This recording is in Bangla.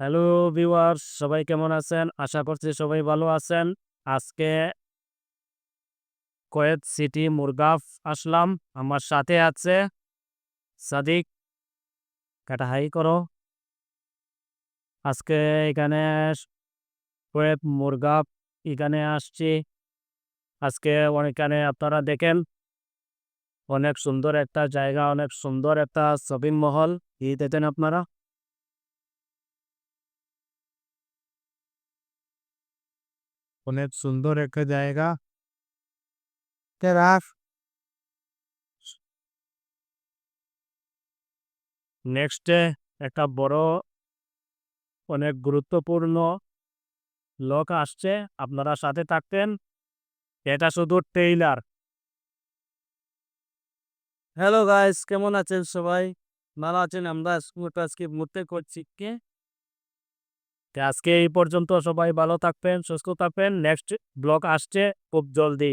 হ্যালো ভিউয়ার্স, সবাই কেমন আছেন? আশা করছি সবাই ভালো আছেন। আজকে কুয়েত সিটি মুরগাঁও আসলাম। আমার সাথে আছে সাদিক। একটা হাই করো। আজকে এখানে কুয়েত মুরগাঁও এখানে আসছি। আজকে এখানে আপনারা দেখেন অনেক সুন্দর একটা জায়গা, অনেক সুন্দর একটা শপিং মহল। দেখেন আপনারা অনেক সুন্দর একটা জায়গা। তেরাস নেক্সটে একটা বড় অনেক গুরুত্বপূর্ণ লোক আসছে। আপনারা সাথে থাকতেন। এটা শুধু ট্রেইলার। হ্যালো গাইস, কেমন আছেন সবাই? ভালো আছেন? আমরা আজকে ঘুরতে করছি কে আজকে এই পর্যন্ত। সবাই ভালো থাকবেন, সুস্থ থাকবেন। নেক্সট ব্লগ আসছে খুব জলদি।